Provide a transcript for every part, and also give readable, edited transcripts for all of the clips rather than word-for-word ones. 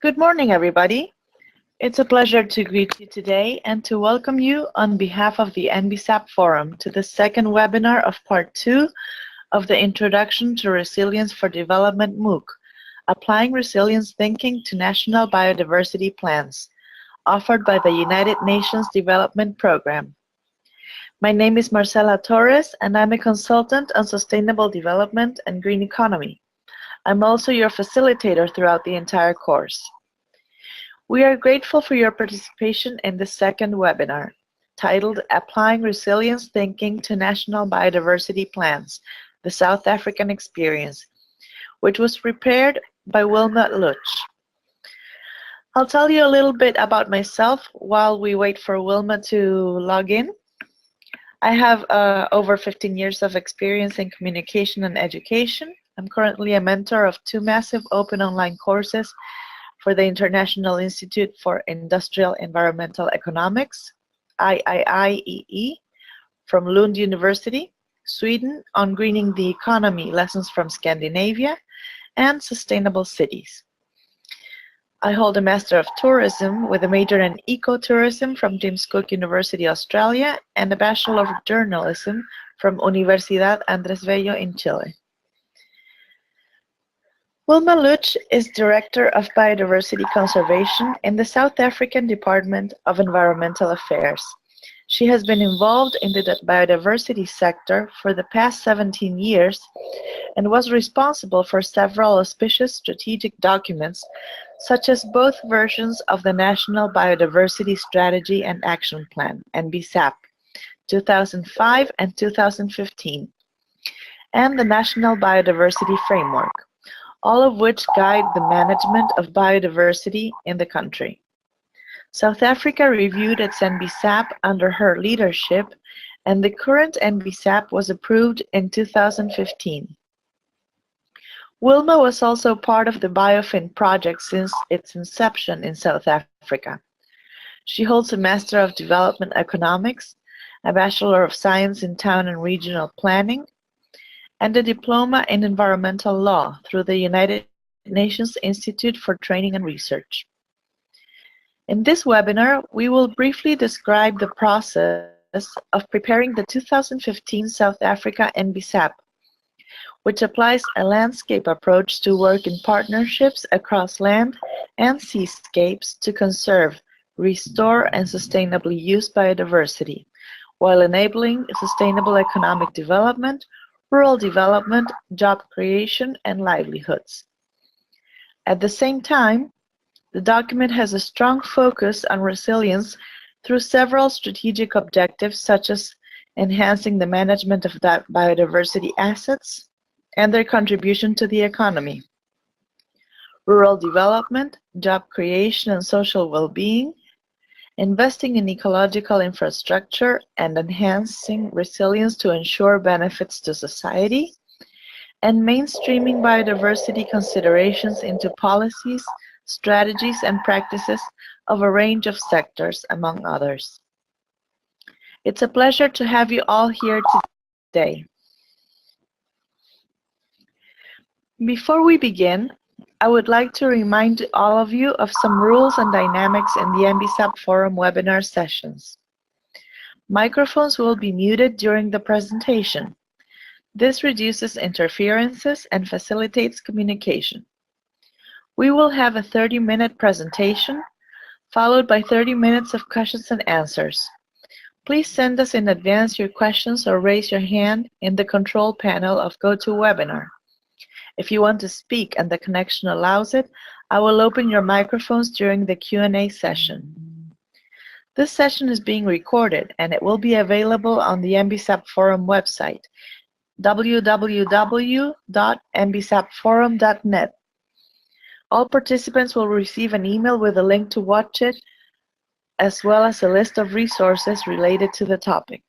Good morning, everybody. It's a pleasure to greet you today and to welcome you on behalf of the NBSAP Forum to the second webinar of Part 2 of the Introduction to Resilience for Development MOOC, Applying Resilience Thinking to National Biodiversity Plans, offered by the United Nations Development Program. My name is Marcela Torres, and I'm a consultant on sustainable development and green economy. I'm also your facilitator throughout the entire course. We are grateful for your participation in the second webinar, titled Applying Resilience Thinking to National Biodiversity Plans, the South African Experience, which was prepared by Wilma Lutsch. I'll tell you a little bit about myself while we wait for Wilma to log in. I have over 15 years of experience in communication and education. I'm currently a mentor of 2 massive open online courses for the International Institute for Industrial Environmental Economics, IIIEE, from Lund University, Sweden, on greening the economy, lessons from Scandinavia, and sustainable cities. I hold a Master of Tourism with a major in ecotourism from James Cook University, Australia, and a Bachelor of Journalism from Universidad Andrés Bello in Chile. Wilma Lutsch is Director of Biodiversity Conservation in the South African Department of Environmental Affairs. She has been involved in the biodiversity sector for the past 17 years and was responsible for several auspicious strategic documents, such as both versions of the National Biodiversity Strategy and Action Plan, NBSAP, 2005 and 2015, and the National Biodiversity Framework, all of which guide the management of biodiversity in the country. South Africa reviewed its NBSAP under her leadership, and the current NBSAP was approved in 2015. Wilma was also part of the BioFin project since its inception in South Africa. She holds a Master of Development Economics, a Bachelor of Science in Town and Regional Planning, and a Diploma in Environmental Law through the United Nations Institute for Training and Research. In this webinar, we will briefly describe the process of preparing the 2015 South Africa NBSAP, which applies a landscape approach to work in partnerships across land and seascapes to conserve, restore, and sustainably use biodiversity, while enabling sustainable economic development, rural development, job creation, and livelihoods. At the same time, the document has a strong focus on resilience through several strategic objectives, such as enhancing the management of biodiversity assets and their contribution to the economy, rural development, job creation, and social well-being, investing in ecological infrastructure and enhancing resilience to ensure benefits to society, and mainstreaming biodiversity considerations into policies, strategies, and practices of a range of sectors, among others. It's a pleasure to have you all here today. Before we begin, I would like to remind all of you of some rules and dynamics in the NBSAP Forum webinar sessions. Microphones will be muted during the presentation. This reduces interferences and facilitates communication. We will have a 30-minute presentation, followed by 30 minutes of questions and answers. Please send us in advance your questions or raise your hand in the control panel of GoToWebinar. If you want to speak and the connection allows it, I will open your microphones during the Q&A session. This session is being recorded and it will be available on the NBSAP Forum website, www.nbsapforum.net. All participants will receive an email with a link to watch it, as well as a list of resources related to the topic.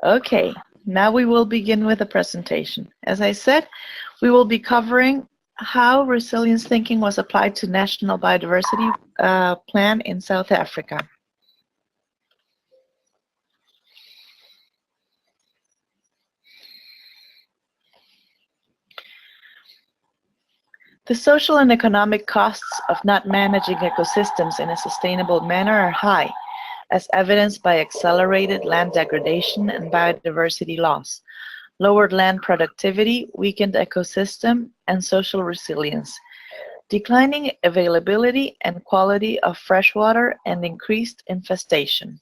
Okay, now we will begin with the presentation. As I said, we will be covering how resilience thinking was applied to National Biodiversity Plan in South Africa. The social and economic costs of not managing ecosystems in a sustainable manner are high, as evidenced by accelerated land degradation and biodiversity loss, lowered land productivity, weakened ecosystem and social resilience, declining availability and quality of freshwater, and increased infestation.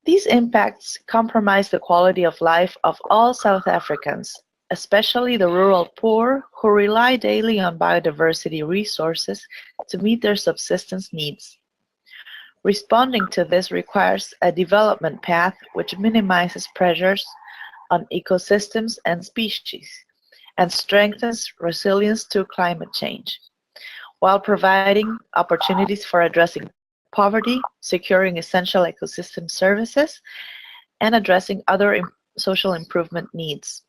These impacts compromise the quality of life of all South Africans, especially the rural poor who rely daily on biodiversity resources to meet their subsistence needs. Responding to this requires a development path which minimizes pressures on ecosystems and species and strengthens resilience to climate change, while providing opportunities for addressing poverty, securing essential ecosystem services, and addressing other social improvement needs.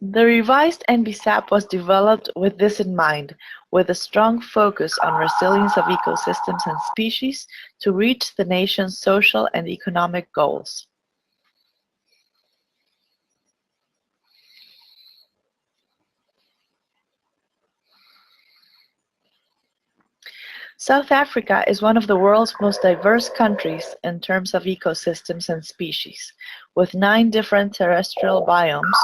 The revised NBSAP was developed with this in mind, with a strong focus on resilience of ecosystems and species to reach the nation's social and economic goals. South Africa is one of the world's most diverse countries in terms of ecosystems and species, with 9 different terrestrial biomes: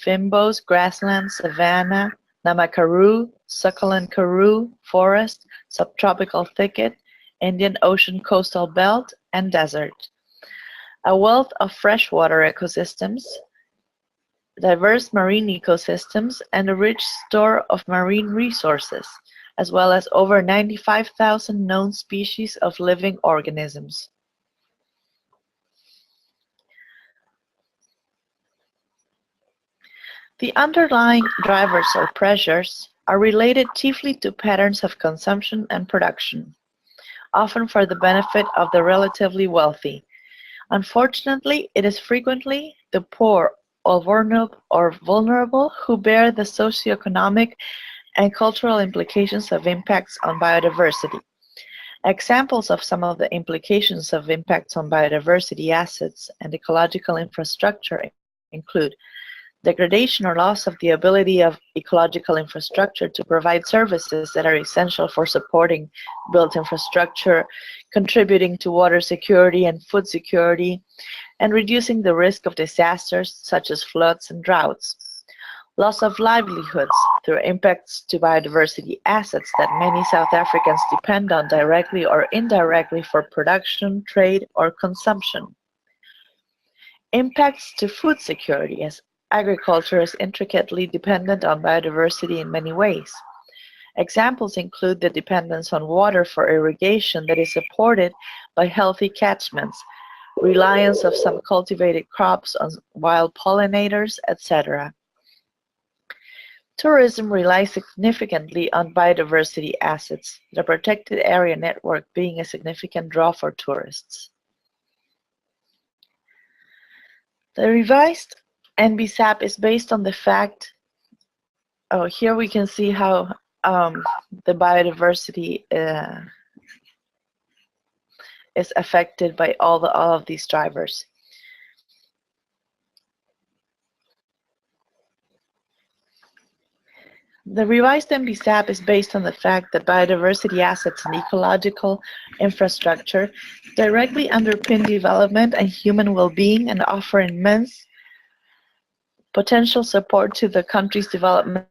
Fimbos, grassland, savanna, Namakaru, succulent Karoo, forest, subtropical thicket, Indian Ocean coastal belt, and desert. A wealth of freshwater ecosystems, diverse marine ecosystems, and a rich store of marine resources, as well as over 95,000 known species of living organisms. The underlying drivers or pressures are related chiefly to patterns of consumption and production, often for the benefit of the relatively wealthy. Unfortunately, it is frequently the poor or vulnerable who bear the socioeconomic and cultural implications of impacts on biodiversity. Examples of some of the implications of impacts on biodiversity assets and ecological infrastructure include degradation or loss of the ability of ecological infrastructure to provide services that are essential for supporting built infrastructure, contributing to water security and food security, and reducing the risk of disasters such as floods and droughts. Loss of livelihoods through impacts to biodiversity assets that many South Africans depend on directly or indirectly for production, trade, or consumption. Impacts to food security, as agriculture is intricately dependent on biodiversity in many ways. Examples include the dependence on water for irrigation that is supported by healthy catchments, reliance of some cultivated crops on wild pollinators, etc. Tourism relies significantly on biodiversity assets, the protected area network being a significant draw for tourists. The revised NBSAP is based on the fact, here we can see how the biodiversity is affected by all of these drivers. The revised NBSAP is based on the fact that biodiversity assets and ecological infrastructure directly underpin development and human well-being and offer immense potential support to the country's development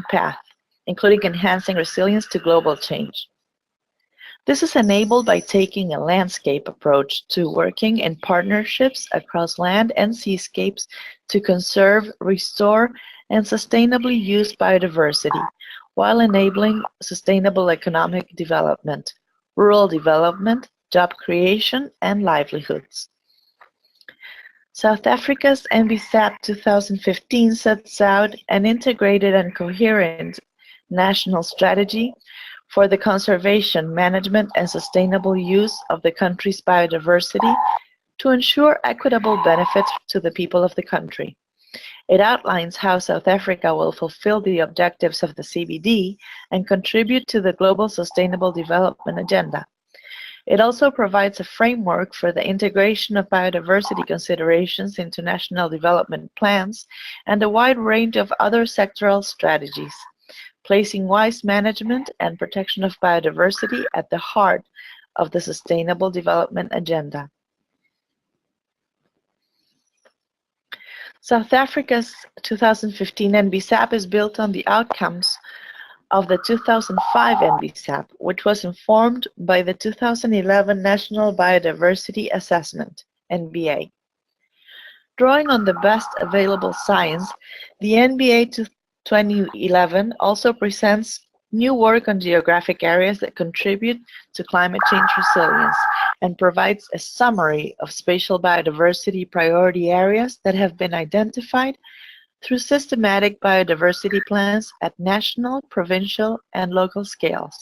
path, including enhancing resilience to global change. This is enabled by taking a landscape approach to working in partnerships across land and seascapes to conserve, restore, and sustainably use biodiversity, while enabling sustainable economic development, rural development, job creation, and livelihoods. South Africa's NBSAP 2015 sets out an integrated and coherent national strategy for the conservation, management, and sustainable use of the country's biodiversity to ensure equitable benefits to the people of the country. It outlines how South Africa will fulfill the objectives of the CBD and contribute to the Global Sustainable Development Agenda. It also provides a framework for the integration of biodiversity considerations into national development plans and a wide range of other sectoral strategies, placing wise management and protection of biodiversity at the heart of the Sustainable Development Agenda. South Africa's 2015 NBSAP is built on the outcomes of the 2005 NBSAP, which was informed by the 2011 National Biodiversity Assessment, NBA. Drawing on the best available science, the NBA 2011 also presents new work on geographic areas that contribute to climate change resilience and provides a summary of spatial biodiversity priority areas that have been identified through systematic biodiversity plans at national, provincial, and local scales.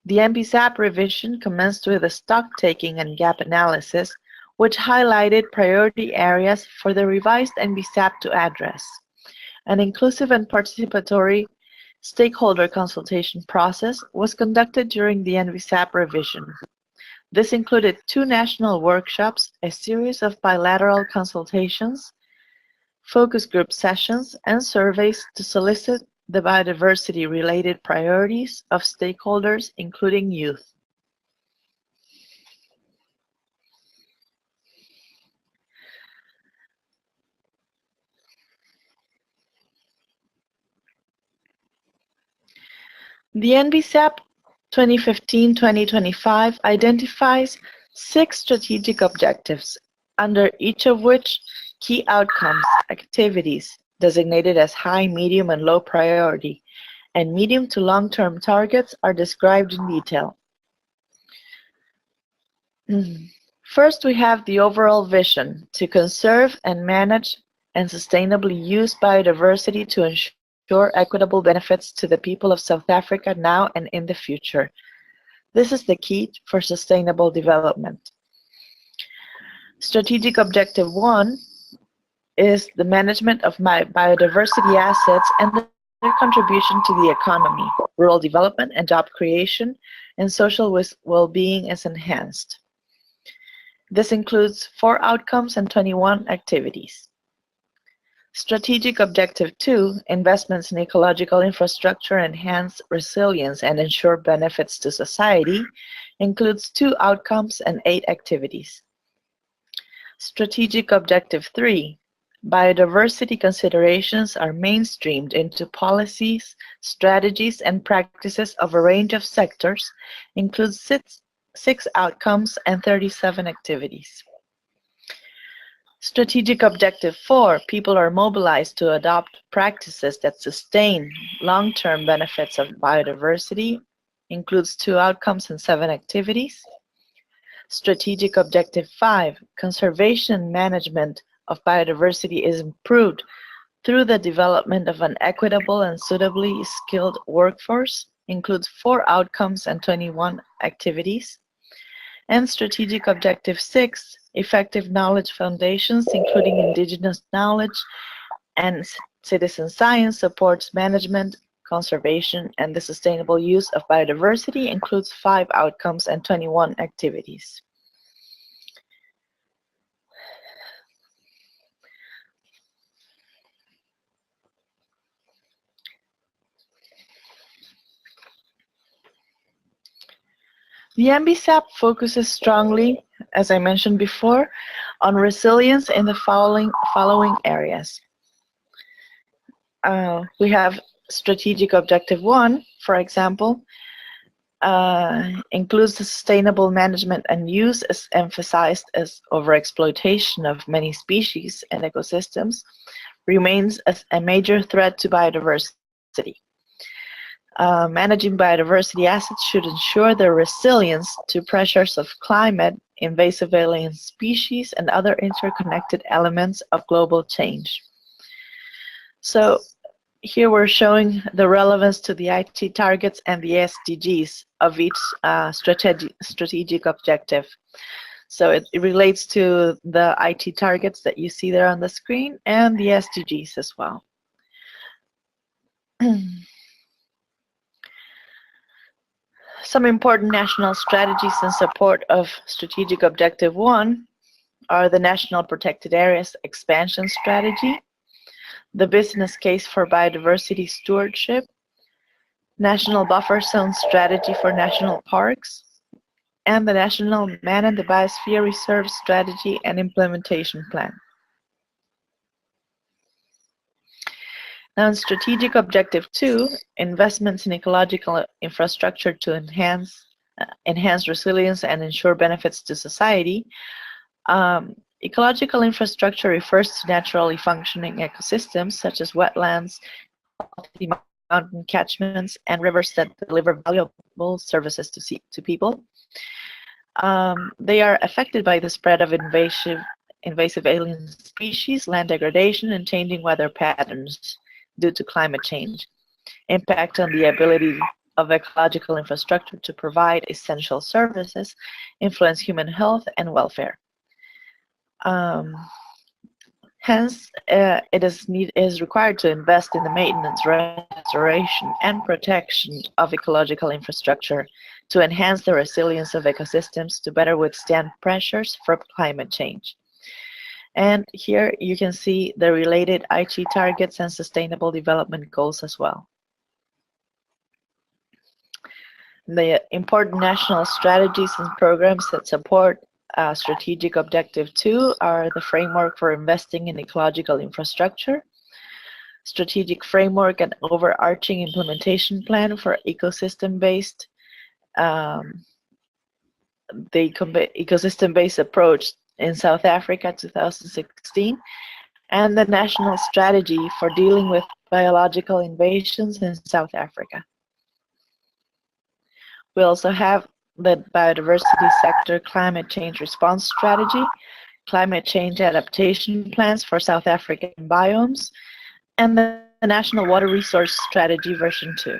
The NBSAP revision commenced with a stock-taking and gap analysis, which highlighted priority areas for the revised NBSAP to address. An inclusive and participatory stakeholder consultation process was conducted during the NBSAP revision. This included 2 national workshops, a series of bilateral consultations, focus group sessions, and surveys to solicit the biodiversity-related priorities of stakeholders, including youth. The NBSAP 2015-2025 identifies 6 strategic objectives, under each of which key outcomes, activities designated as high, medium, and low priority, and medium to long-term targets are described in detail. First, we have the overall vision to conserve and manage and sustainably use biodiversity to ensure equitable benefits to the people of South Africa now and in the future. This is the key for sustainable development. Strategic Objective 1 is the management of biodiversity assets and their contribution to the economy, rural development and job creation, and social well-being is enhanced. This includes 4 outcomes and 21 activities. Strategic Objective 2, investments in ecological infrastructure enhance resilience and ensure benefits to society, includes 2 outcomes and 8 activities. Strategic Objective 3, biodiversity considerations are mainstreamed into policies, strategies, and practices of a range of sectors, includes 6 outcomes and 37 activities. Strategic Objective 4, people are mobilized to adopt practices that sustain long-term benefits of biodiversity, includes 2 outcomes and 7 activities. Strategic Objective 5, conservation management of biodiversity is improved through the development of an equitable and suitably skilled workforce, includes 4 outcomes and 21 activities. And Strategic Objective 6, effective knowledge foundations, including indigenous knowledge and citizen science, supports management, conservation, and the sustainable use of biodiversity, includes 5 outcomes and 21 activities. The NBSAP focuses strongly, as I mentioned before, on resilience in the following areas. We have Strategic Objective 1, for example, includes the sustainable management and use as emphasized as overexploitation of many species and ecosystems remains as a major threat to biodiversity. Managing biodiversity assets should ensure their resilience to pressures of climate, invasive alien species, and other interconnected elements of global change. So here we're showing the relevance to the IT targets and the SDGs of each strategic objective. So it relates to the IT targets that you see there on the screen and the SDGs as well. Some important national strategies in support of Strategic Objective 1 are the National Protected Areas Expansion Strategy, the Business Case for Biodiversity Stewardship, National Buffer Zone Strategy for National Parks, and the National Man and the Biosphere Reserve Strategy and Implementation Plan. Now in Strategic Objective 2, investments in ecological infrastructure to enhance resilience and ensure benefits to society. Ecological infrastructure refers to naturally functioning ecosystems such as wetlands, healthy mountain catchments, and rivers that deliver valuable services to people. They are affected by the spread of invasive alien species, land degradation, and changing weather patterns due to climate change. Impact on the ability of ecological infrastructure to provide essential services, influence human health and welfare. Hence, it is required to invest in the maintenance, restoration, and protection of ecological infrastructure to enhance the resilience of ecosystems to better withstand pressures from climate change. And here you can see the related Aichi targets and sustainable development goals as well. The important national strategies and programs that support Strategic Objective 2 are the Framework for Investing in Ecological Infrastructure, Strategic Framework and Overarching Implementation Plan for Ecosystem-Based ecosystem-based approach in South Africa 2016, and the National Strategy for Dealing with Biological Invasions in South Africa. We also have the Biodiversity Sector Climate Change Response Strategy, Climate Change Adaptation Plans for South African Biomes, and the National Water Resource Strategy version 2.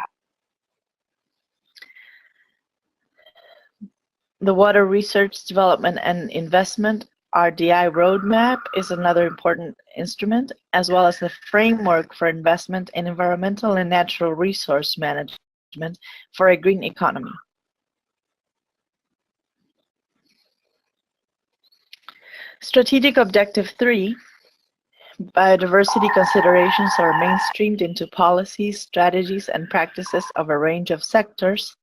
The Water Research, Development and Investment RDI Roadmap is another important instrument, as well as the Framework for Investment in Environmental and Natural Resource Management for a Green Economy. Strategic Objective 3, biodiversity considerations are mainstreamed into policies, strategies, and practices of a range of sectors,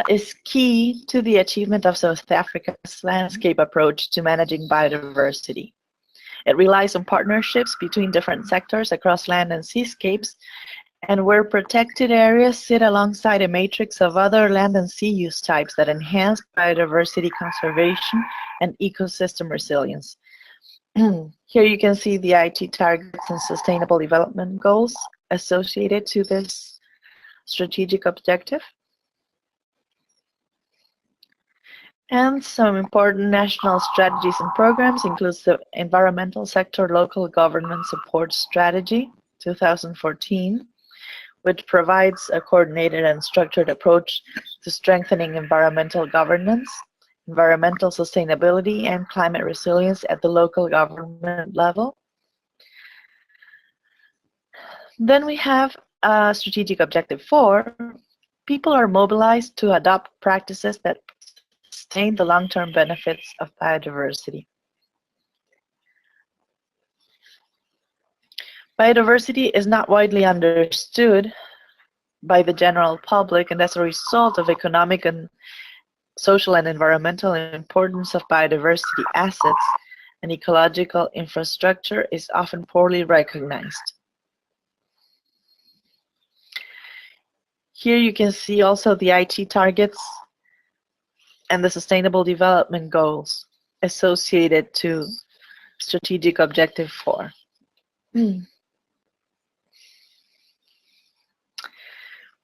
is key to the achievement of South Africa's landscape approach to managing biodiversity. It relies on partnerships between different sectors across land and seascapes, and where protected areas sit alongside a matrix of other land and sea use types that enhance biodiversity conservation and ecosystem resilience. Here you can see the IT targets and sustainable development goals associated to this strategic objective. And some important national strategies and programs includes the Environmental Sector Local Government Support Strategy 2014, which provides a coordinated and structured approach to strengthening environmental governance, environmental sustainability, and climate resilience at the local government level. Then we have Strategic Objective 4. People are mobilized to adopt practices that sustain the long-term benefits of biodiversity. Biodiversity is not widely understood by the general public, and as a result of economic and social and environmental importance of biodiversity assets and ecological infrastructure is often poorly recognized. Here you can see also the IT targets and the Sustainable Development Goals associated to Strategic Objective 4.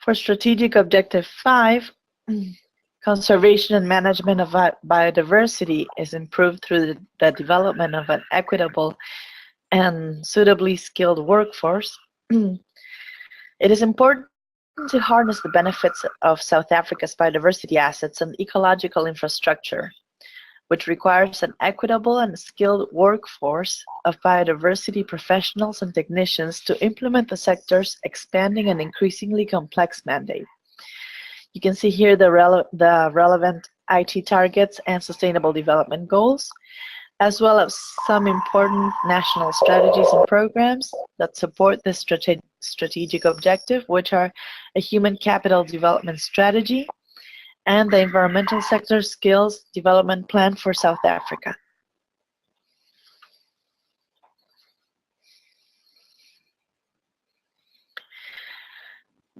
For Strategic Objective 5, conservation and management of biodiversity is improved through the development of an equitable and suitably skilled workforce. It is important to harness the benefits of South Africa's biodiversity assets and ecological infrastructure, which requires an equitable and skilled workforce of biodiversity professionals and technicians to implement the sector's expanding and increasingly complex mandate. You can see here the relevant IT targets and sustainable development goals, as well as some important national strategies and programs that support this strategic objective, which are a human capital development strategy and the environmental sector skills development plan for South Africa.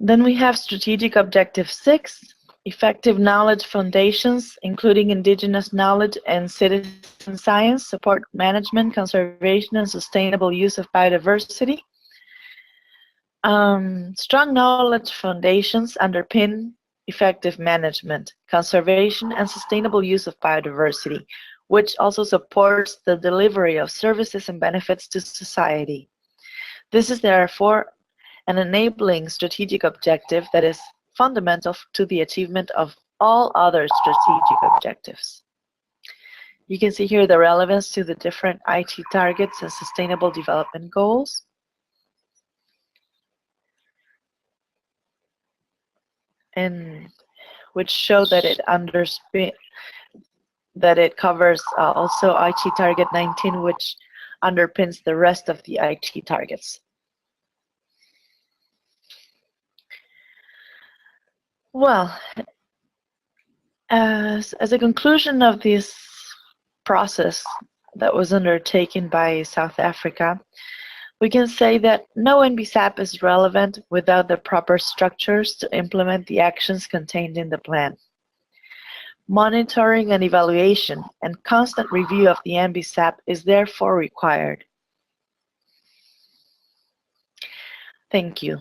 Then we have Strategic Objective 6, effective knowledge foundations, including indigenous knowledge and citizen science, support management, conservation, and sustainable use of biodiversity. Strong knowledge foundations underpin effective management, conservation, and sustainable use of biodiversity, which also supports the delivery of services and benefits to society. This is therefore an enabling strategic objective that is fundamental to the achievement of all other strategic objectives. You can see here the relevance to the different IT targets and sustainable development goals. And which show that it covers also IT target 19, which underpins the rest of the IT targets. Well, as a conclusion of this process that was undertaken by South Africa, we can say that no NBSAP is relevant without the proper structures to implement the actions contained in the plan. Monitoring and evaluation and constant review of the NBSAP is therefore required. Thank you.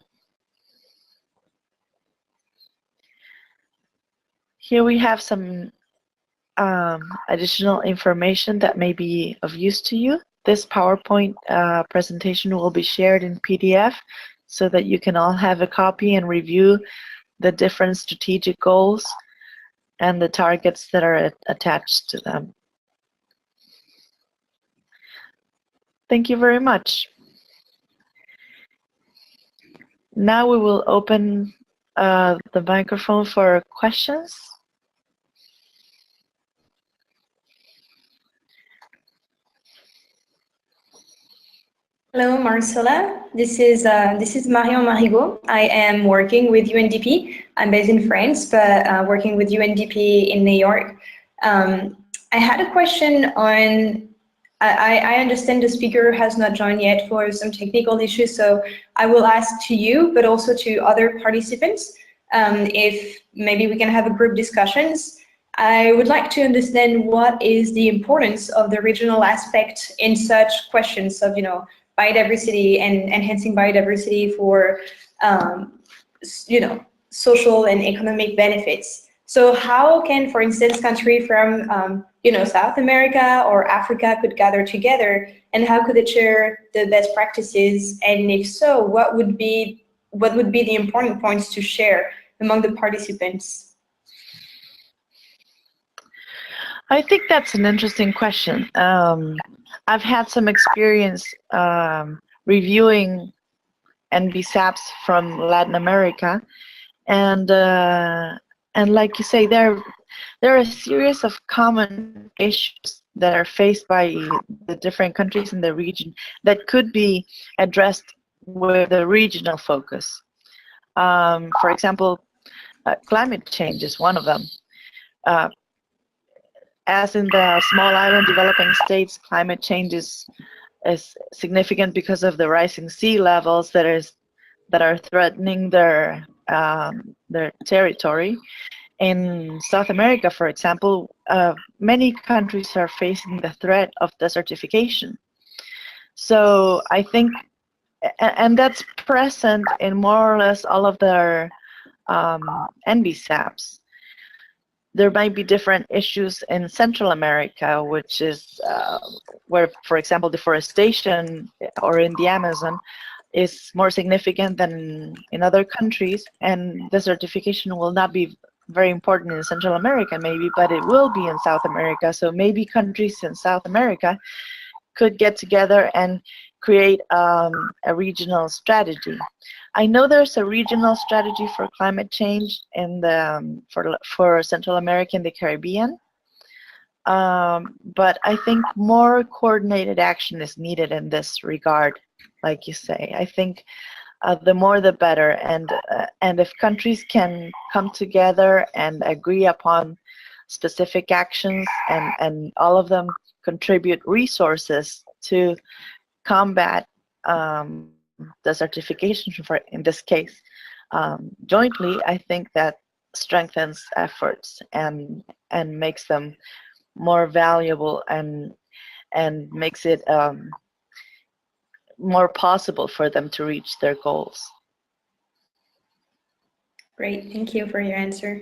Here we have some additional information that may be of use to you. This PowerPoint presentation will be shared in PDF so that you can all have a copy and review the different strategic goals and the targets that are attached to them. Thank you very much. Now we will open the microphone for questions. Hello, Marcela. This is Marion Marigot. I am working with UNDP. I'm based in France, but working with UNDP in New York. I had a question on, I understand the speaker has not joined yet for some technical issues, so I will ask to you, but also to other participants, if maybe we can have a group discussions. I would like to understand what is the importance of the regional aspect in such questions of, biodiversity and enhancing biodiversity for, social and economic benefits. So how can, for instance, countries from, South America or Africa could gather together, and how could they share the best practices? And if so, what would be the important points to share among the participants? I think that's an interesting question. I've had some experience reviewing NBSAPs from Latin America, and like you say, there are a series of common issues that are faced by the different countries in the region that could be addressed with a regional focus. For example, climate change is one of them. As in the small island developing states, climate change is significant because of the rising sea levels that are threatening their territory. In South America, for example, many countries are facing the threat of desertification. So I think, and that's present in more or less all of their NBSAPs. There might be different issues in Central America, which is where, for example, deforestation or in the Amazon is more significant than in other countries, and desertification will not be very important in Central America maybe, but it will be in South America. So maybe countries in South America could get together and create a regional strategy. I know there's a regional strategy for climate change in the for Central America and the Caribbean, but I think more coordinated action is needed in this regard, like you say. I think the more the better, and if countries can come together and agree upon specific actions, and all of them contribute resources to combat desertification, for in this case, jointly, I think that strengthens efforts and makes them more valuable, and makes it more possible for them to reach their goals. Great, thank you for your answer.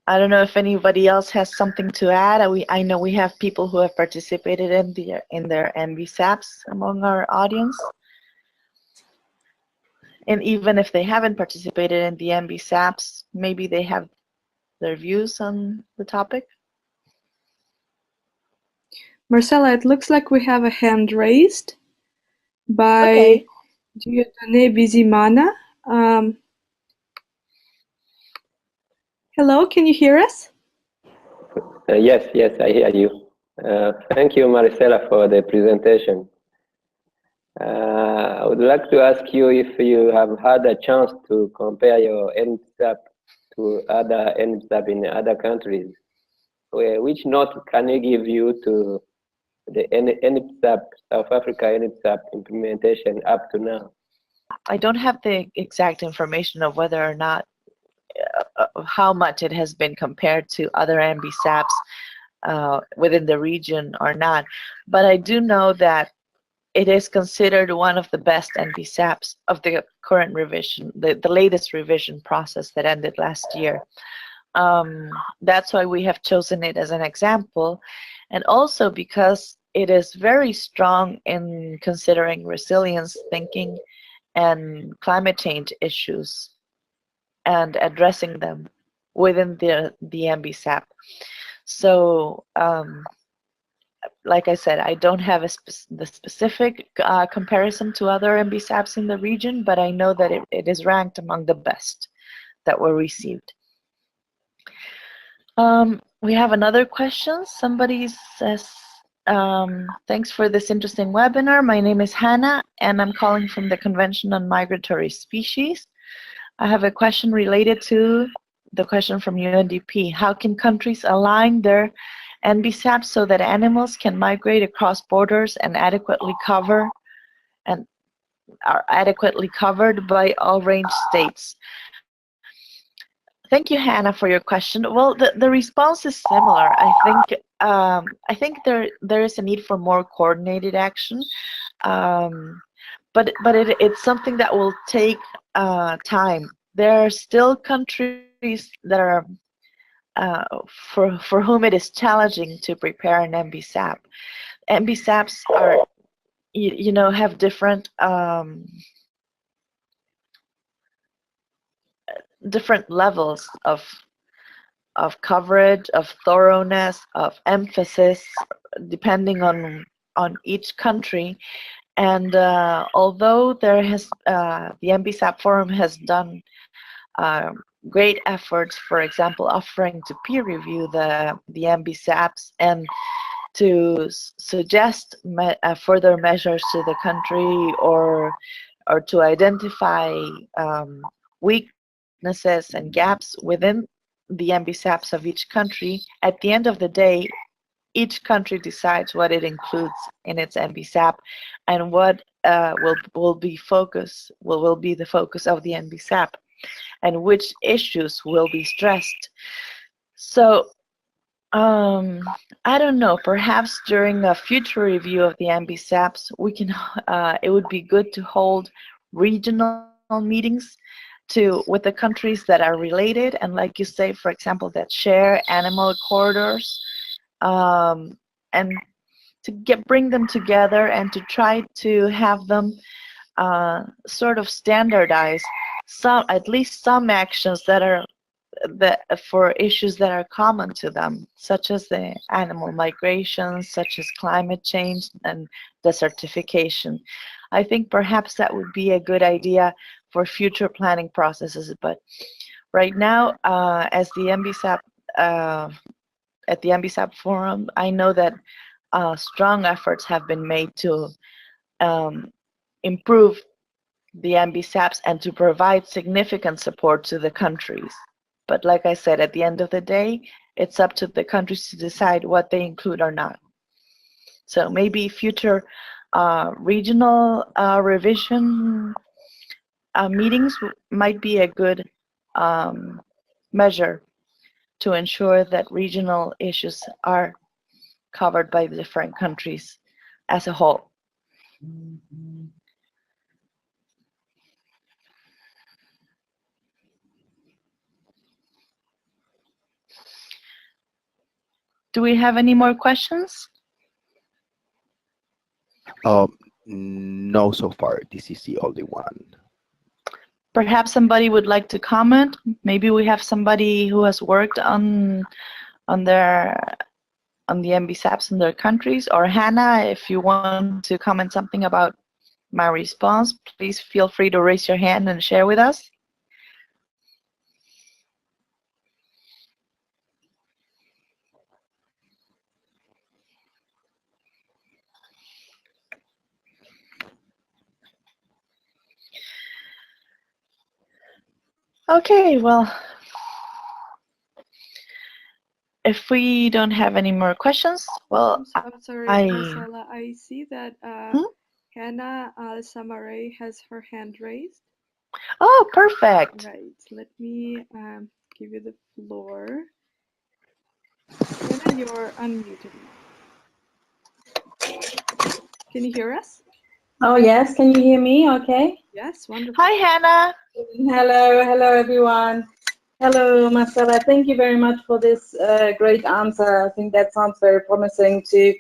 I don't know if anybody else has something to add. I know we have people who have participated in their NBSAPs among our audience. And even if they haven't participated in the NBSAPs, maybe they have their views on the topic. Marcela, it looks like we have a hand raised by Okay. Dieudonné Bizimana. Hello, can you hear us? Yes, I hear you. Thank you, Marcela, for the presentation. I would like to ask you if you have had a chance to compare your NBSAP to other NBSAP in other countries. Which note can you give you to the NBSAP, South Africa NBSAP implementation up to now? I don't have the exact information of whether or not how much it has been compared to other NBSAPs within the region or not, but I do know that it is considered one of the best NBSAPs of the current revision, the latest revision process that ended last year. That's why we have chosen it as an example, and also because it is very strong in considering resilience thinking and climate change issues and addressing them within the NBSAP. So, like I said, I don't have the specific comparison to other NBSAPs in the region, but I know that it is ranked among the best that were received. We have another question. Somebody says, thanks for this interesting webinar. My name is Hannah, and I'm calling from the Convention on Migratory Species. I have a question related to the question from UNDP. How can countries align their NBSAP so that animals can migrate across borders and adequately cover and are adequately covered by all range states? Thank you, Hannah, for your question. Well, the response is similar. I think there is a need for more coordinated action, but it's something that will take time. There are still countries that are for whom it is challenging to prepare an NBSAP. NBSAPs are, you know, have different levels of coverage, of thoroughness, of emphasis, depending on each country. And although there has the NBSAP Forum has done great efforts, for example, offering to peer review the NBSAPs and to suggest further measures to the country, or to identify weaknesses and gaps within the NBSAPs of each country, at the end of the day, each country decides what it includes in its NBSAP and what will be the focus of the NBSAP, and which issues will be stressed. So I don't know, perhaps during a future review of the NBSAPs, we can it would be good to hold regional meetings with the countries that are related, and like you say, for example, that share animal corridors, and to bring them together and to try to have them sort of standardize at least some actions that are for issues that are common to them, such as the animal migrations, such as climate change and desertification. I think perhaps that would be a good idea for future planning processes. But right now, as the NBSAP at the NBSAP forum, I know that strong efforts have been made to improve the NBSAPs and to provide significant support to the countries. But like I said, at the end of the day, it's up to the countries to decide what they include or not. So maybe future regional revision meetings might be a good measure to ensure that regional issues are covered by the different countries as a whole. Do we have any more questions? No, so far. This is the only one. Perhaps somebody would like to comment. Maybe we have somebody who has worked on the NBSAPs in their countries. Or Hannah, if you want to comment something about my response, please feel free to raise your hand and share with us. Okay, well, if we don't have any more questions, well, I'm sorry, I- Marcela, I see that Hannah Samaray has her hand raised. oh, perfect. Right, let me give you the floor. Hannah, you're unmuted now. Can you hear us? Oh, yes. Can you hear me? Okay. Yes, wonderful. Hi, Hannah. Hello, everyone. Hello, Marcela. Thank you very much for this great answer. I think that sounds very promising to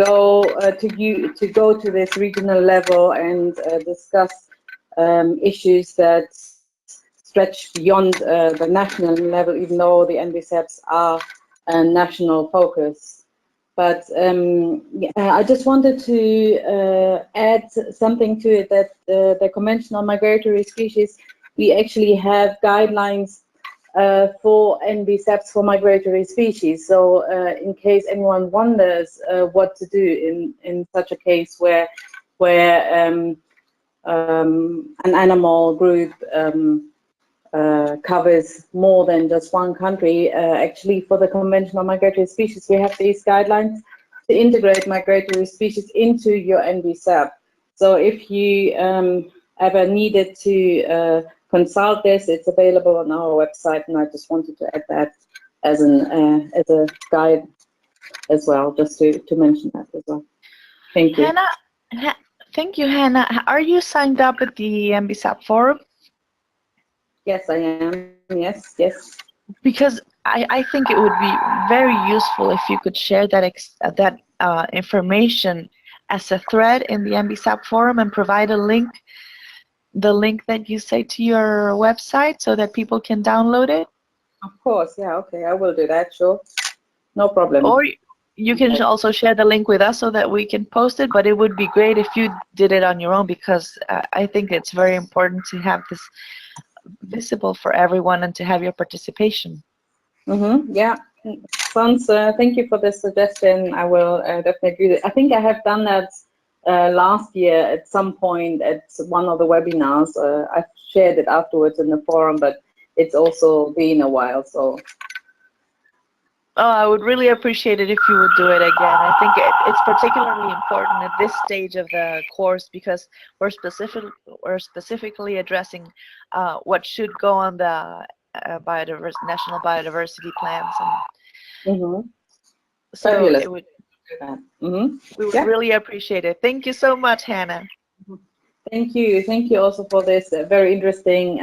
go to this regional level and discuss issues that stretch beyond the national level, even though the NBSAPs are a national focus. But I just wanted to add something to it, that the Convention on Migratory Species, we actually have guidelines for NBSAPs for migratory species. So in case anyone wonders what to do in such a case where an animal group covers more than just one country, actually for the Convention on Migratory Species, we have these guidelines to integrate migratory species into your NBSAP. So if you ever needed to consult this, it's available on our website, and I just wanted to add that as a guide as well, just to mention that as well. Thank you. Hannah, thank you, Hannah. Are you signed up at the NBSAP forum? Yes, I am. Yes. Because I think it would be very useful if you could share that information as a thread in the NBSAP forum and provide a link, the link that you say to your website, so that people can download it. Of course, yeah, okay, I will do that, sure. No problem. Or you can also share the link with us so that we can post it, but it would be great if you did it on your own, because I think it's very important to have this visible for everyone and to have your participation. Yeah, sounds. Thank you for the suggestion. I will definitely do that. I think I have done that last year at some point at one of the webinars. I've shared it afterwards in the forum, but it's also been a while. So. Oh, I would really appreciate it if you would do it again. I think it's particularly important at this stage of the course, because we're specifically addressing what should go on the national biodiversity plans. And so Fabulous. it would, we would really appreciate it. Thank you so much, Hannah. Thank you. Thank you also for this very interesting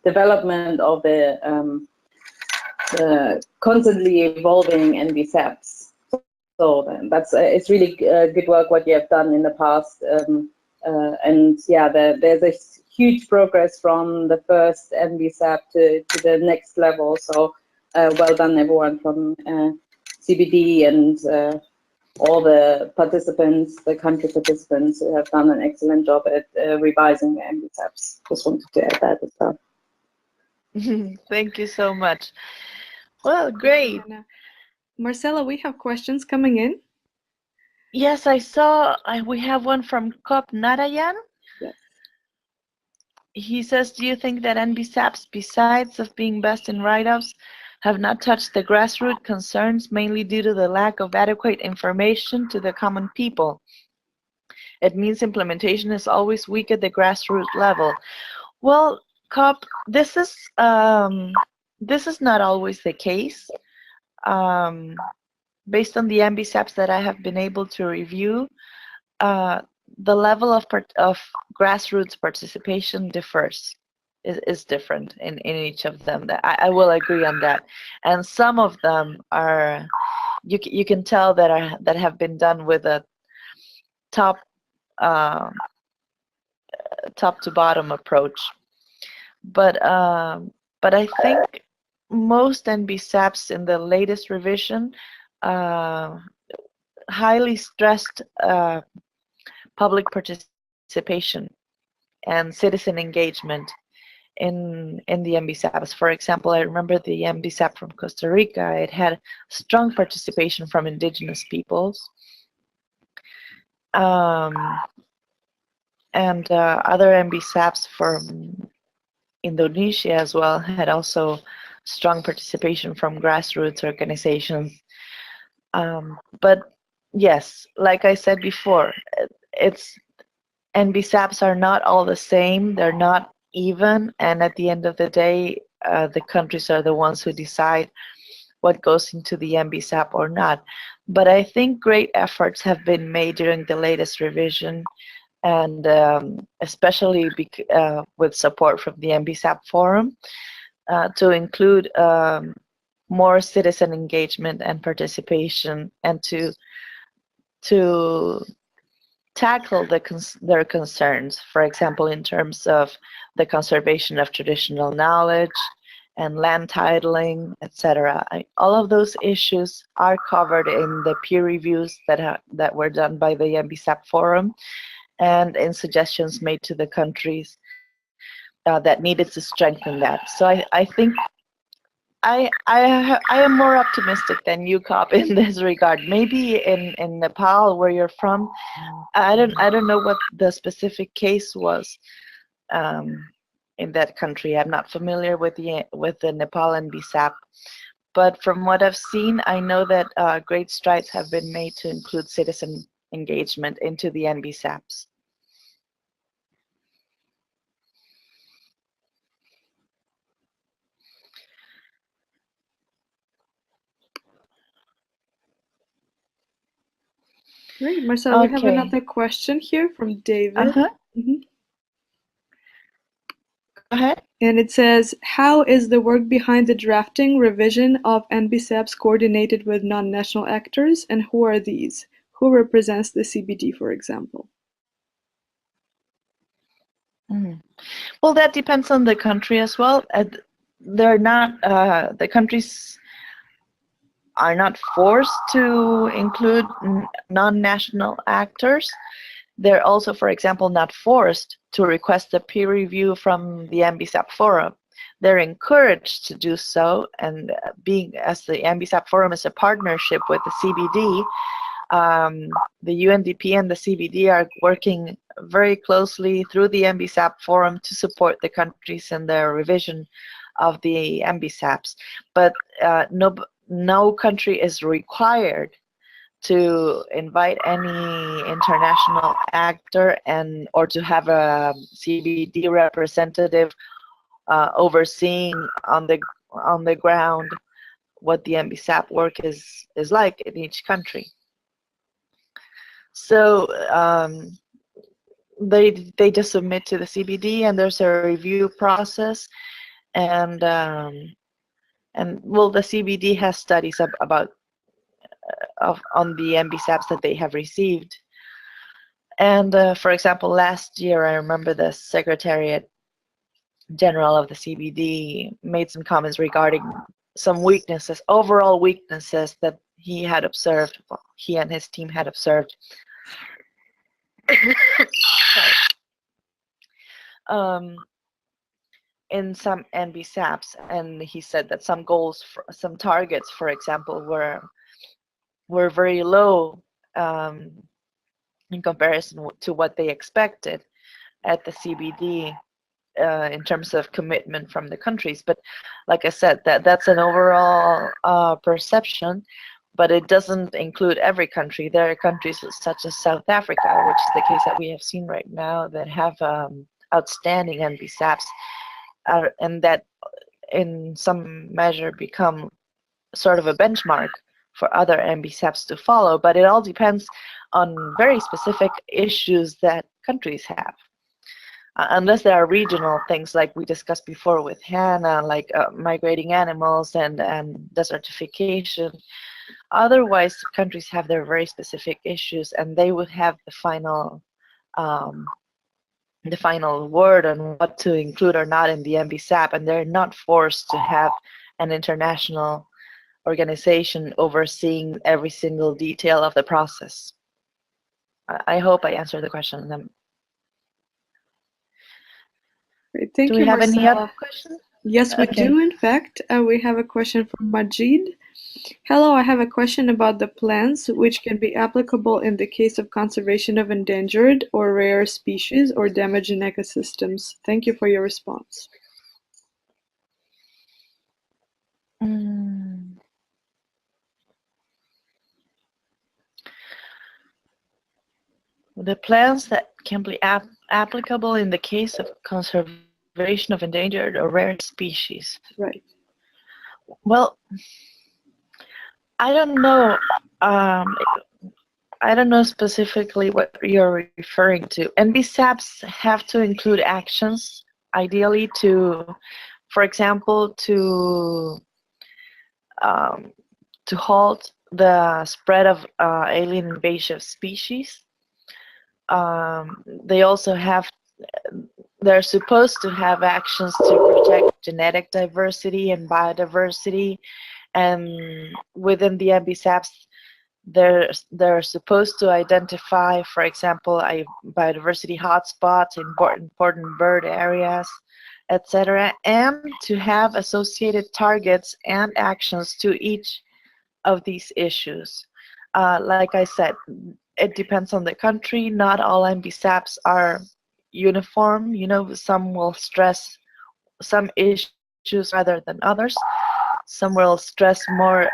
development of the constantly evolving NBSAPs. So that's it's really good work what you have done in the past, and yeah, there's a huge progress from the first NBSAP to the next level. So well done, everyone from CBD and all the participants, the country participants who have done an excellent job at revising the NBSAPs. Just wanted to add that as well. Thank you so much. Well, great. Marcela, we have questions coming in. Yes, I saw we have one from Kop Narayan. Yes. He says, do you think that NBSAPs, besides of being best in write-ups, have not touched the grassroots concerns, mainly due to the lack of adequate information to the common people? It means implementation is always weak at the grassroots level. Well, Kop, this is not always the case. Based on the NBSAPs that I have been able to review, the level of grassroots participation differs, is different in each of them. I will agree on that. And some of them are, you can tell that have been done with a top to bottom approach. But I think most NBSAPs in the latest revision highly stressed public participation and citizen engagement in the NBSAPs. For example, I remember the NBSAP from Costa Rica. It had strong participation from indigenous peoples. And other NBSAPs from Indonesia as well had also strong participation from grassroots organizations. But yes, like I said before, NBSAPs are not all the same. They're not even, and at the end of the day, the countries are the ones who decide what goes into the NBSAP or not. But I think great efforts have been made during the latest revision, and especially with support from the NBSAP Forum, to include more citizen engagement and participation, and to tackle their concerns, for example, in terms of the conservation of traditional knowledge and land titling, etc. All of those issues are covered in the peer reviews that were done by the NBSAP Forum, and in suggestions made to the countries that needed to strengthen that. So I think I am more optimistic than you, Kop, in this regard. Maybe in Nepal, where you're from, I don't know what the specific case was in that country. I'm not familiar with the Nepal NBSAP, but from what I've seen, I know that great strides have been made to include citizen engagement into the NBSAPs. Great, Marcel, we have another question here from David. Go ahead. And it says, how is the work behind the drafting revision of NBSAPs coordinated with non-national actors, and who are these? Who represents the CBD, for example? Well, that depends on the country as well. They're not, the countries are not forced to include non-national actors. They're also, for example, not forced to request a peer review from the NBSAP Forum. They're encouraged to do so, and as the NBSAP Forum is a partnership with the CBD, the UNDP and the CBD are working very closely through the NBSAP Forum to support the countries in their revision of the NBSAPs. But no country is required to invite any international actor or to have a CBD representative overseeing on the ground what the NBSAP work is like in each country. So they just submit to the CBD, and there's a review process, and well, the CBD has studies about on the NBSAPs that they have received, And for example, last year, I remember the Secretariat General of the CBD made some comments regarding some weaknesses, overall weaknesses that he had observed, well, he and his team had observed. In some NBSAPs, and he said that some goals, some targets, for example, were very low in comparison to what they expected at the CBD in terms of commitment from the countries. But like I said, that's an overall perception, but it doesn't include every country. There are countries such as South Africa, which is the case that we have seen right now, that have outstanding NBSAPs, and that in some measure become sort of a benchmark for other NBSAPs to follow. But it all depends on very specific issues that countries have. Unless there are regional things like we discussed before with Hannah, like migrating animals and desertification. Otherwise, countries have their very specific issues, and they would have the final word on what to include or not in the NBSAP, and they're not forced to have an international organization overseeing every single detail of the process. I hope I answered the question. Great. Thank Do you, we have any Marcela. other questions? Yes, we Okay. do, in fact. We have a question from Majid. Hello, I have a question about the plans which can be applicable in the case of conservation of endangered or rare species or damage in ecosystems. Thank you for your response. The plans that can be applicable in the case of conservation of endangered or rare species. Right. Well, I don't know. I don't know specifically what you're referring to. NBSAPs have to include actions, ideally to, for example, to halt the spread of alien invasive species. They also have, they're supposed to have actions to protect genetic diversity and biodiversity, and within the NBSAPs, they're supposed to identify, for example, a biodiversity hotspot, important bird areas, etc., and to have associated targets and actions to each of these issues. Like I said, it depends on the country. Not all NBSAPs are uniform. You know, some will stress some issues rather than others. Some will stress more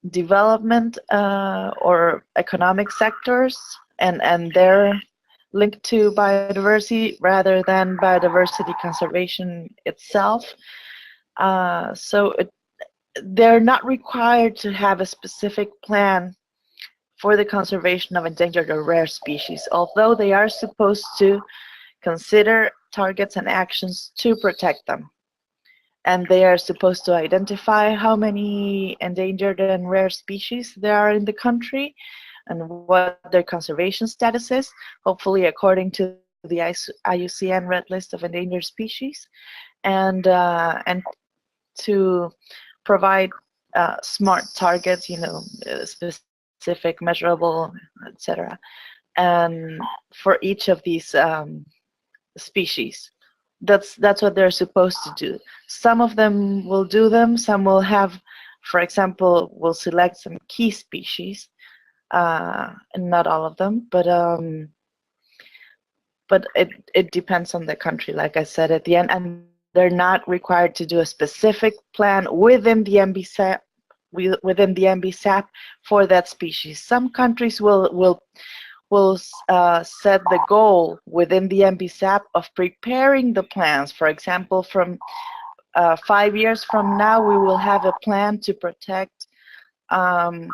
development or economic sectors, and they're linked to biodiversity rather than biodiversity conservation itself. They're not required to have a specific plan for the conservation of endangered or rare species, although they are supposed to consider targets and actions to protect them. And they are supposed to identify how many endangered and rare species there are in the country and what their conservation status is, hopefully according to the IUCN Red List of Endangered Species, and to provide smart targets, you know, specific, measurable, etc., and for each of these species. That's what they're supposed to do. Some of them will do them. Some will have, for example, will select some key species, and not all of them. But it depends on the country. Like I said at the end, and they're not required to do a specific plan within the NBSAP for that species. Some countries will set the goal within the NBSAP of preparing the plans. For example, from 5 years from now, we will have a plan to protect, I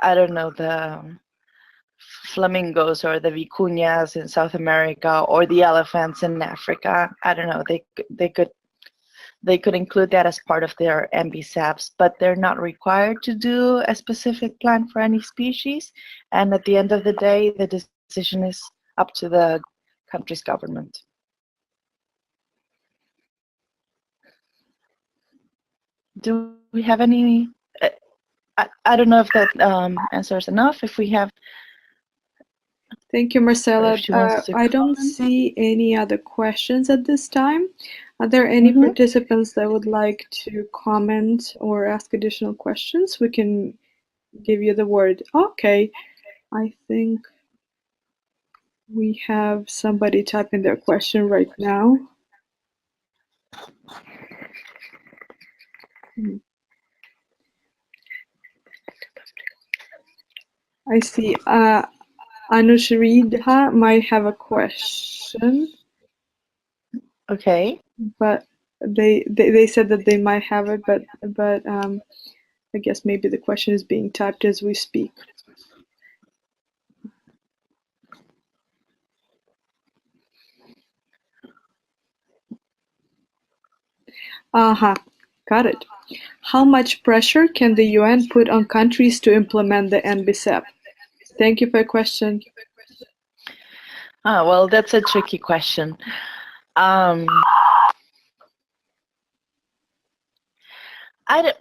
don't know, the flamingos or the vicuñas in South America, or the elephants in Africa. I don't know. They could they could include that as part of their NBSAPs, but they're not required to do a specific plan for any species. And at the end of the day, the decision is up to the country's government. Do we have any? I don't know if that answers enough. If we have. Thank you, Marcela. If she wants to I don't comment. see any other questions at this time. Are there any participants that would like to comment or ask additional questions? We can give you the word. Okay, I think we have somebody typing their question right now. I see. Anushridha might have a question, Okay. but they said that they might have it, but I guess maybe the question is being typed as we speak. Got it. How much pressure can the UN put on countries to implement the NBSAP? Thank you for your question. Well, that's a tricky question. I don't.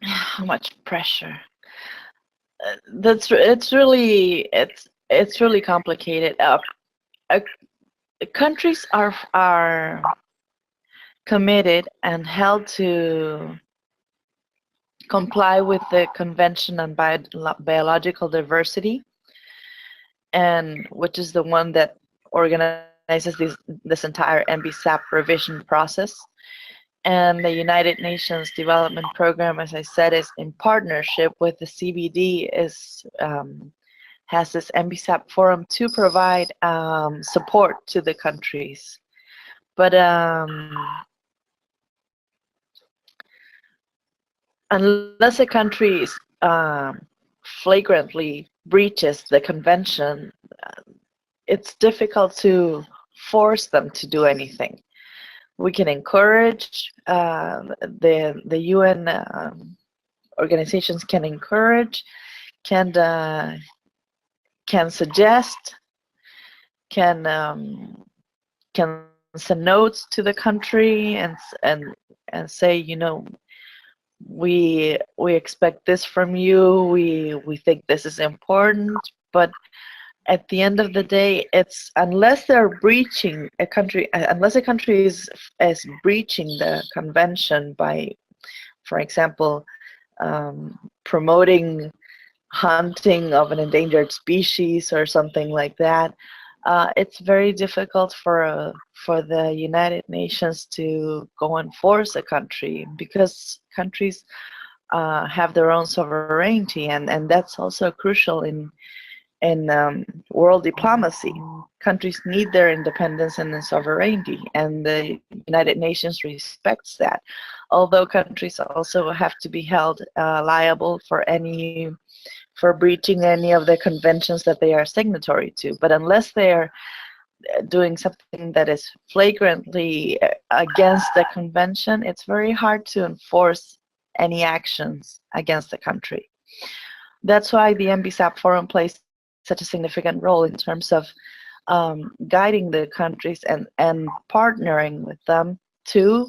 How much pressure? It's really complicated. Countries are committed and held to comply with the Convention on Biological Diversity, and which is the one that organizes this entire NBSAP revision process. And the United Nations Development Program, as I said, is in partnership with the CBD, has this NBSAP forum to provide support to the countries. But unless a country flagrantly breaches the convention, it's difficult to force them to do anything. We can encourage, the UN organizations can encourage, can suggest, can send notes to the country and say, you know, we expect this from you. We think this is important, but at the end of the day, it's unless they're breaching unless a country is breaching the convention by, for example, promoting hunting of an endangered species or something like that, it's very difficult for the United Nations to go and force a country, because countries have their own sovereignty, and that's also crucial in world diplomacy. Countries need their independence and their sovereignty, and the United Nations respects that. Although countries also have to be held liable for breaching any of the conventions that they are signatory to. But unless they are doing something that is flagrantly against the convention, it's very hard to enforce any actions against the country. That's why the NBSAP Forum plays such a significant role in terms of guiding the countries and partnering with them to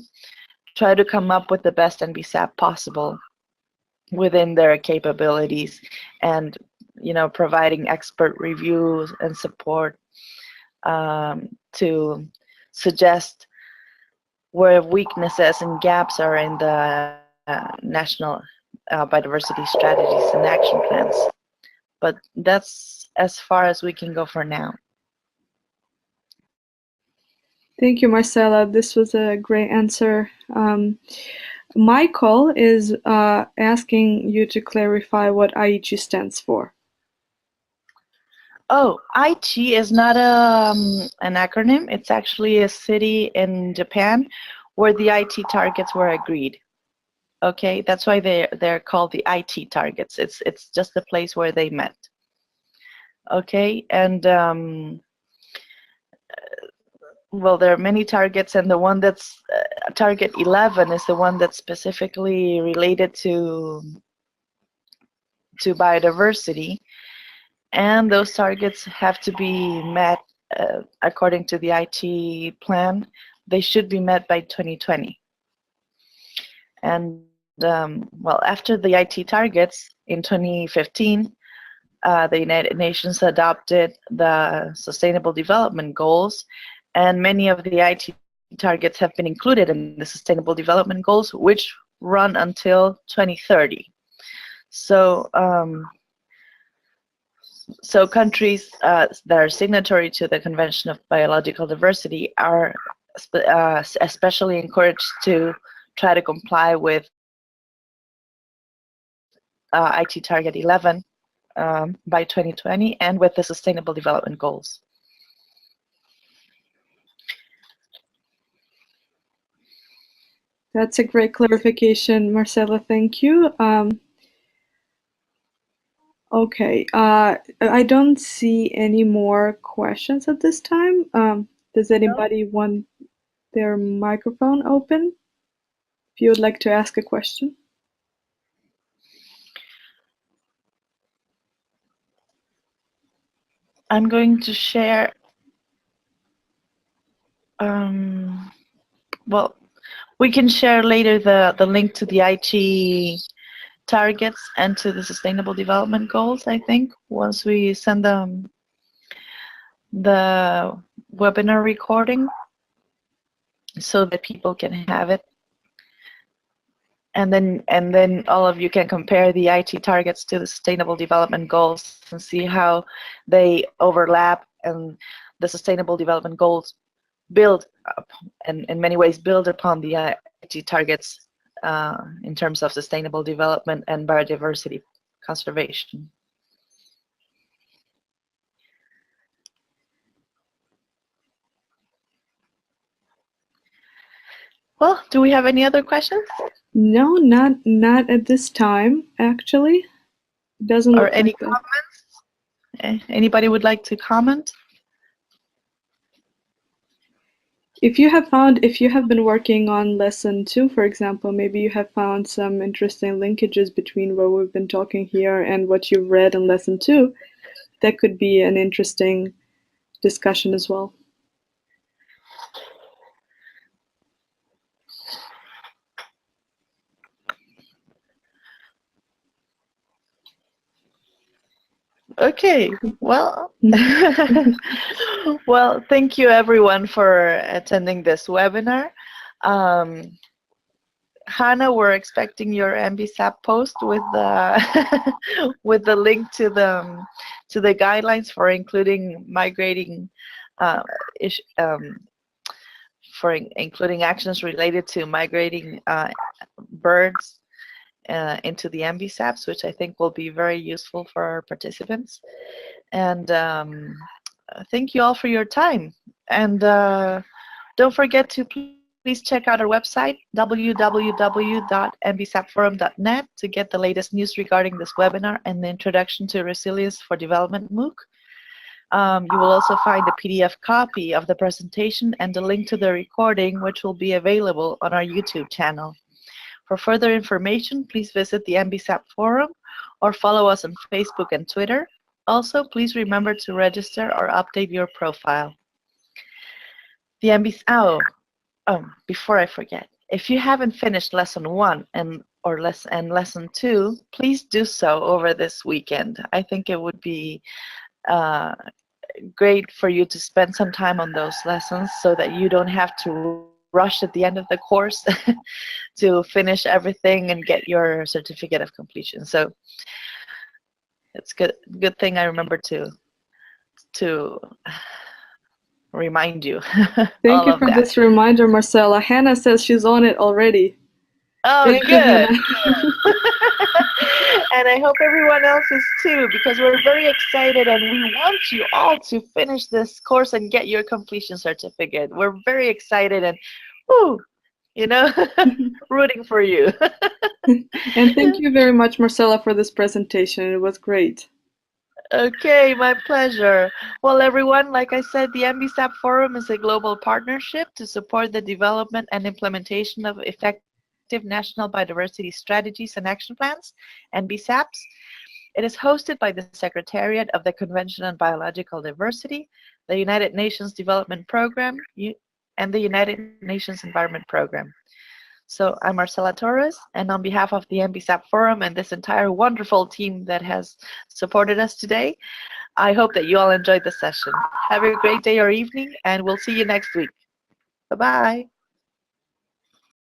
try to come up with the best NBSAP possible within their capabilities, and, you know, providing expert reviews and support to suggest where weaknesses and gaps are in the national biodiversity strategies and action plans. But that's as far as we can go for now. Thank you, Marcela. This was a great answer. Michael is asking you to clarify what Aichi stands for. Oh, Aichi is not an acronym. It's actually a city in Japan where the IT targets were agreed. Okay, that's why they're called the IT targets. It's just the place where they met. Okay, and well, there are many targets, and the one that's target 11 is the one that's specifically related to biodiversity, and those targets have to be met according to the IT plan. They should be met by 2020. And well, after the IT targets in 2015, the United Nations adopted the Sustainable Development Goals, and many of the IT targets have been included in the Sustainable Development Goals, which run until 2030. So, so countries that are signatory to the Convention of Biological Diversity are especially encouraged to try to comply with IT Target 11 by 2020 and with the Sustainable Development Goals. That's a great clarification, Marcela. Thank you. Okay, I don't see any more questions at this time. Does anybody want their microphone open? If you would like to ask a question. I'm going to share, well, we can share later the link to the IT targets and to the Sustainable Development Goals, I think, once we send them the webinar recording so that people can have it. And then all of you can compare the IT targets to the Sustainable Development Goals and see how they overlap, and the Sustainable Development Goals build up, and in many ways build upon the IT targets in terms of sustainable development and biodiversity conservation. Well, do we have any other questions? No, not at this time, actually. It doesn't Or look any like that. comments? Anybody would like to comment? If you have been working on lesson 2, for example, maybe you have found some interesting linkages between what we've been talking here and what you've read in lesson 2, that could be an interesting discussion as well. Okay, well, well, thank you everyone for attending this webinar. Hannah, we're expecting your NBSAP post with the with the link to the guidelines for including migrating for including actions related to migrating birds into the NBSAPs, which I think will be very useful for our participants. And thank you all for your time. And don't forget to please check out our website, www.nbsapforum.net, to get the latest news regarding this webinar and the Introduction to Resilience for Development MOOC. You will also find a PDF copy of the presentation and a link to the recording, which will be available on our YouTube channel. For further information, please visit the NBSAP forum or follow us on Facebook and Twitter. Also, please remember to register or update your profile. The NBSAP, before I forget, if you haven't finished lesson 1 and lesson 2, please do so over this weekend. I think it would be great for you to spend some time on those lessons so that you don't have to rush at the end of the course to finish everything and get your certificate of completion. So it's good thing I remember to remind you. Thank you for this reminder, Marcela. Hannah says she's on it already. Oh, Thank good. You, And I hope everyone else is too, because we're very excited and we want you all to finish this course and get your completion certificate. We're very excited and, woo, you know, rooting for you. And thank you very much, Marcela, for this presentation. It was great. Okay, my pleasure. Well, everyone, like I said, the NBSAP Forum is a global partnership to support the development and implementation of effective national biodiversity strategies and action plans, NBSAPs. It is hosted by the Secretariat of the Convention on Biological Diversity, the United Nations Development Program, and the United Nations Environment Program. So I'm Marcela Torres, and on behalf of the NBSAP Forum and this entire wonderful team that has supported us today, I hope that you all enjoyed the session. Have a great day or evening, and we'll see you next week. Bye-bye.